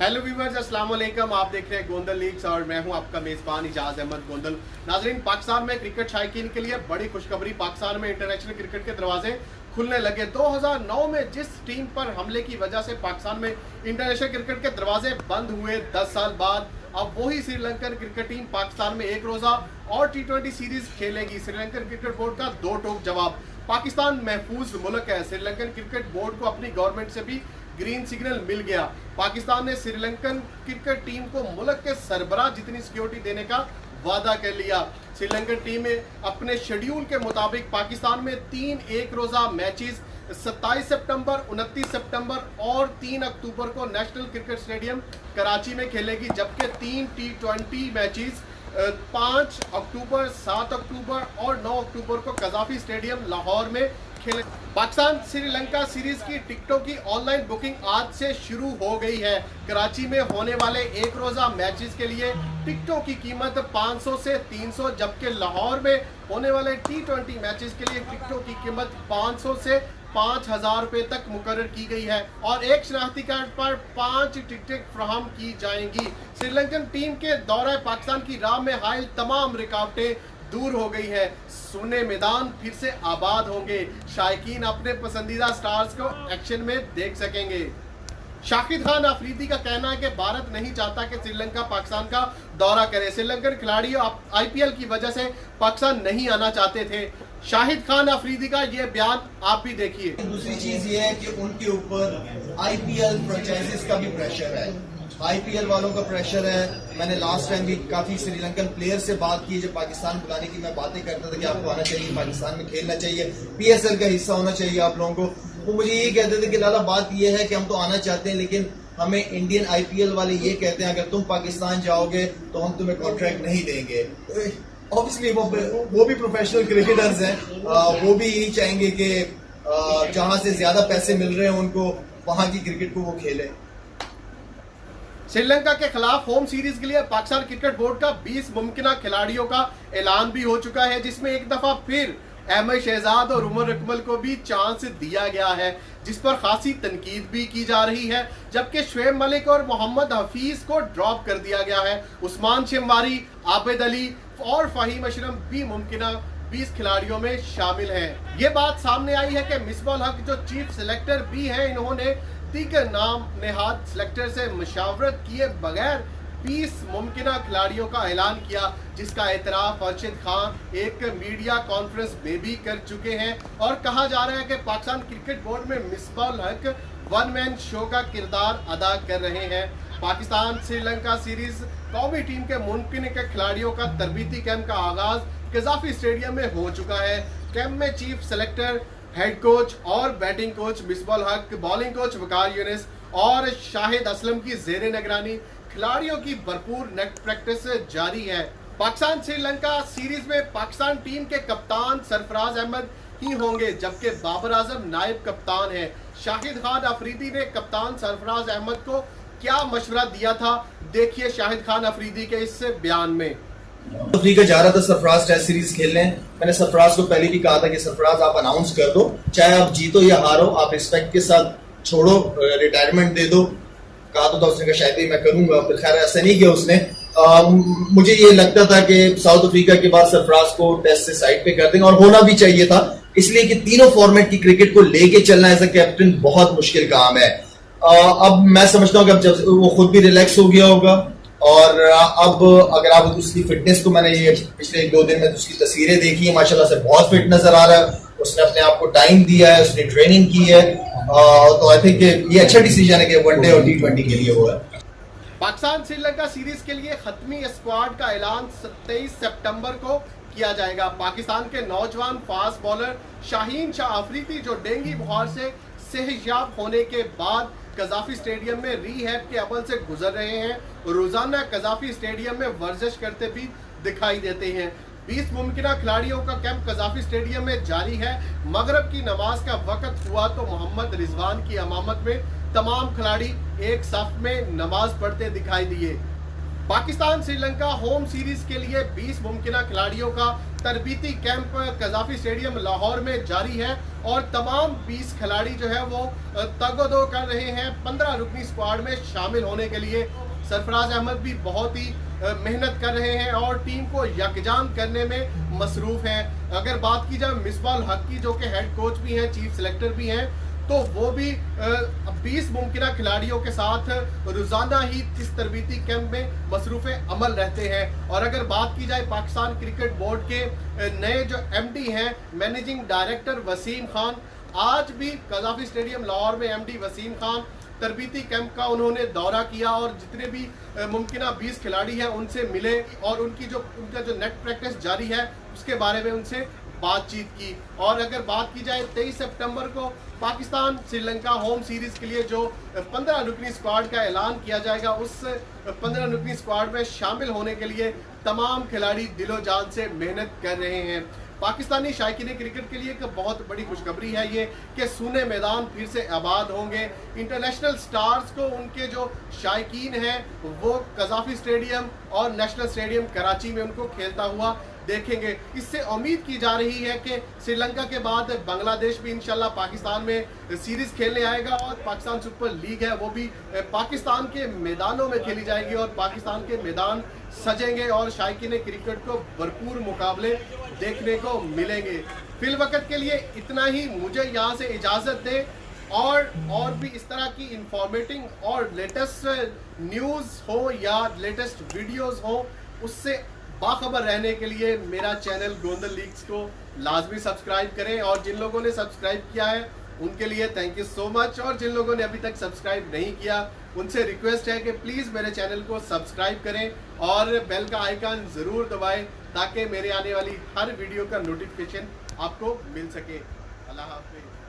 Hello viewers, अस्सलाम वालेकुम। आप देख रहे हैं गोंदल लीग्स और मैं हूं आपका मेजबान इजाज अहमद गोंदल। नाजरीन, पाकिस्तान में क्रिकेट शायकीन के लिए बड़ी खुशखबरी। पाकिस्तान में इंटरनेशनल क्रिकेट के दरवाजे खुलने लगे। 2009 में जिस टीम पर हमले की वजह से पाकिस्तान में इंटरनेशनल क्रिकेट के दरवाजे बंद हुए, 10 साल बाद अब वही श्रीलंकन क्रिकेट टीम पाकिस्तान में एक रोजा और T20 सीरीज खेलेगी। श्रीलंकन क्रिकेट बोर्ड का दो टोक जवाब। पाकिस्तान महफूज मुल्क है। श्रीलंकन क्रिकेट बोर्ड को अपनी गवर्नमेंट से भी ग्रीन सिग्नल मिल गया। पाकिस्तान ने श्रीलंकन क्रिकेट टीम को मुल्क के सरबराह जितनी सिक्योरिटी देने का वादा कर लिया। श्रीलंकन टीम में अपने शेड्यूल के मुताबिक पाकिस्तान में 3 एक रोजा मैचेस 27 सितंबर, 29 सितंबर और 3 अक्टूबर को नेशनल क्रिकेट स्टेडियम कराची में खेलेगी, जबकि 3 T20 मैचेस 5 अक्टूबर, 7 अक्टूबर और 9 अक्टूबर को कजाफी स्टेडियम लाहौर में खेले। पाकिस्तान श्रीलंका सीरीज की टिकटों की ऑनलाइन बुकिंग आज से शुरू हो गई है। कराची में होने वाले एक रोजा मैचेस के लिए टिकटों की कीमत 500 से 300, जबकि लाहौर में होने वाले T20 मैचेस के लिए टिकटों की कीमत 500 से 5,000 रुपए तक मुकर्रर की गई है और एक शनाख्ती कार्ड पर 5 टिकटें फ्राहम की जाएंगी। श्रीलंकन टीम के दौरे पाकिस्तान की राह में हायल तमाम रुकावटें दूर हो गई है। सोने मैदान फिर से आबाद होंगे। शायकीन अपने पसंदीदा स्टार्स को एक्शन में देख सकेंगे। शाहिद खान अफरीदी का कहना है कि भारत नहीं चाहता कि श्रीलंका पाकिस्तान का दौरा करे। श्रीलंकन खिलाड़ी IPL की वजह से पाकिस्तान नहीं आना चाहते थे। शाहिद खान अफरीदी का ये बयान आप भी देखिए। दूसरी चीज ये है कि उनके ऊपर IPL फ्रेंचाइजीज का भी प्रेशर है, IPL वालों का प्रेशर है। मैंने लास्ट टाइम भी काफी श्रीलंकन प्लेयर से बात की, जब पाकिस्तान बुलाने की मैं बातें करता था कि आपको आना चाहिए, पाकिस्तान में खेलना चाहिए, PSL का हिस्सा होना चाहिए आप लोगों को। वो मुझे ये कहते थे कि लाला बात ये है कि हम तो आना चाहते हैं, लेकिन हमें इंडियन IPL वाले ये कहते हैं अगर तुम पाकिस्तान जाओगे तो हम तुम्हें कॉन्ट्रैक्ट नहीं देंगे। ऑब्वियसली वो भी प्रोफेशनल क्रिकेटर्स हैं, वो भी यही चाहेंगे कि जहां से ज्यादा पैसे मिल रहे हैं उनको वहां की क्रिकेट को वो खेलें। श्रीलंका के खिलाफ होम सीरीज के लिए पाकिस्तान क्रिकेट बोर्ड का 20 मुमकिन खिलाड़ियों का ऐलान भी हो चुका है, जिसमें एक दफा फिर अहमद शहजाद और उमर अकमल को भी चांस दिया गया है, जिस पर खासी तनकीद भी की जा रही है। जबकि शुएब मलिक और मोहम्मद हफीज को ड्रॉप कर दिया गया है। उस्मान शेमवारी, आबिद अली और फहीम अशरफ भी मुमकिन 20 खिलाड़ियों में शामिल हैं। ये बात सामने आई है कि मिसबाह हक जो चीफ सिलेक्टर भी हैं, इन्होंने दीगर नाम नेहाद सिलेक्टर से मशावरत किए बगैर 20 मुमकिन खिलाड़ियों का ऐलान किया, जिसका एतराफ अर्शद खान एक मीडिया कॉन्फ्रेंस में भी कर चुके हैं। और कहा जा रहा है कि पाकिस्तान क्रिकेट बोर्ड में मिसबाह हक वन मैन शो का किरदार अदा कर रहे हैं। पाकिस्तान श्रीलंका सीरीज कौमी टीम के मुमकिन के खिलाड़ियों का तरबीती कैंप का आगाज कजाफी स्टेडियम में हो चुका है। कैंप में चीफ सेलेक्टर, हेड कोच और बैटिंग कोच मिसबाह हक, बॉलिंग कोच वकार यूनिस और शाहिद असलम की जेर निगरानी खिलाड़ियों की भरपूर नेट प्रैक्टिस जारी है। पाकिस्तान श्रीलंका सीरीज में पाकिस्तान टीम के कप्तान सरफराज अहमद ही होंगे, जबकि बाबर आजम नायब कप्तान है। शाहिद खान अफरीदी ने कप्तान सरफराज अहमद को क्या मशवरा दिया था, देखिए शाहिद खान अफरीदी के इस बयान में। अफ्रीका जा रहा था सरफराज टेस्ट सीरीज खेलने। मैंने सरफराज को पहले भी कहा था कि सरफराज आप अनाउंस कर दो, चाहे आप जीतो या हारो, आप रिस्पेक्ट के साथ छोड़ो, रिटायरमेंट दे दो। कहा तो था उसने कहा शायद ही मैं करूंगा, फिर खैर ऐसा नहीं किया उसने। मुझे ये लगता था कि साउथ अफ्रीका के बाद सरफराज को टेस्ट से साइड पे कर देंगे, और होना भी चाहिए था, इसलिए कि तीनों फॉर्मेट की क्रिकेट को लेके चलना एज अ कैप्टन बहुत मुश्किल काम है। अब मैं समझता हूँ कि अब जब वो खुद भी रिलैक्स हो गया होगा, और अब अगर आप उसकी फिटनेस को, मैंने ये पिछले 1-2 दिन में उसकी तस्वीरें देखी है, माशाल्लाह से बहुत फिट नजर आ रहा है। उसने अपने आप को टाइम दिया है, उसने ट्रेनिंग की है, तो आई थिंक ये अच्छा डिसीजन है कि वनडे और T20 के लिए वो है। पाकिस्तान श्रीलंका सीरीज के लिए खत्मी स्क्वाड का ऐलान 27 सितंबर को किया जाएगा। पाकिस्तान के नौजवान फास्ट बॉलर शाहीन शाह अफरीदी, जो डेंगू बुखार से सेहतयाब होने के बाद कजाफी स्टेडियम में रीहैब के अमल से गुजर रहे हैं, रोजाना कजाफी स्टेडियम में वर्जिश करते भी दिखाई देते हैं। 20 मुमकिन खिलाड़ियों का कैंप कजाफी स्टेडियम में जारी है। मगरब की नमाज का वक्त हुआ तो मोहम्मद रिजवान की इमामत में तमाम खिलाड़ी एक सफ में नमाज पढ़ते दिखाई दिए। पाकिस्तान श्रीलंका होम सीरीज के लिए 20 मुमकिन खिलाड़ियों का तरबीती कैंप कजाफी स्टेडियम लाहौर में जारी है और तमाम 20 खिलाड़ी जो है वो तगोदो कर रहे हैं 15 रुकनी स्क्वाड में शामिल होने के लिए। सरफराज अहमद भी बहुत ही मेहनत कर रहे हैं और टीम को यकजान करने में मसरूफ हैं। अगर बात की जाए मिसबाह हक की, जो कि हेड कोच भी हैं, चीफ सेलेक्टर भी हैं, तो वो भी 20 मुमकिना खिलाड़ियों के साथ रोजाना ही इस तरबीती कैंप में मसरूफ अमल रहते हैं। और अगर बात की जाए पाकिस्तान क्रिकेट बोर्ड के नए जो MD हैं, मैनेजिंग डायरेक्टर वसीम खान, आज भी कज़ाफी स्टेडियम लाहौर में MD वसीम खान तरबीती कैंप का उन्होंने दौरा किया और जितने भी मुमकिना 20 खिलाड़ी हैं उनसे मिले और उनका जो नेट प्रैक्टिस जारी है उसके बारे में उनसे बातचीत की। और अगर बात की जाए 23 सितंबर को पाकिस्तान श्रीलंका होम सीरीज के लिए जो 15 रुकनी स्क्वाड का ऐलान किया जाएगा, उस 15 रुकनी स्क्वाड में शामिल होने के लिए तमाम खिलाड़ी दिलो जान से मेहनत कर रहे हैं। पाकिस्तानी शायकीन क्रिकेट के लिए एक बहुत बड़ी खुशखबरी है ये कि सूने मैदान फिर से आबाद होंगे। इंटरनेशनल स्टार्स को उनके जो शायकीन हैं वो कज़ाफी स्टेडियम और नेशनल स्टेडियम कराची में उनको खेलता हुआ देखेंगे। इससे उम्मीद की जा रही है कि श्रीलंका के बाद बांग्लादेश भी इंशाल्लाह पाकिस्तान में सीरीज खेलने आएगा और पाकिस्तान सुपर लीग है वो भी पाकिस्तान के मैदानों में खेली जाएगी और पाकिस्तान के मैदान सजेंगे और शायकीन क्रिकेट को भरपूर मुकाबले देखने को मिलेंगे। फिलवक्त के लिए इतना ही, मुझे यहाँ से इजाज़त दें और भी इस तरह की इंफॉर्मेटिव और लेटेस्ट न्यूज़ हो या लेटेस्ट वीडियोस हो, उससे बाखबर रहने के लिए मेरा चैनल गोंदल लीग्स को लाजमी सब्सक्राइब करें। और जिन लोगों ने सब्सक्राइब किया है उनके लिए थैंक यू सो मच, और जिन लोगों ने अभी तक सब्सक्राइब नहीं किया उनसे रिक्वेस्ट है कि प्लीज़ मेरे चैनल को सब्सक्राइब करें और बेल का आइकन ज़रूर दबाएं ताकि मेरे आने वाली हर वीडियो का नोटिफिकेशन आपको मिल सके। अल्लाह हाफ़िज़।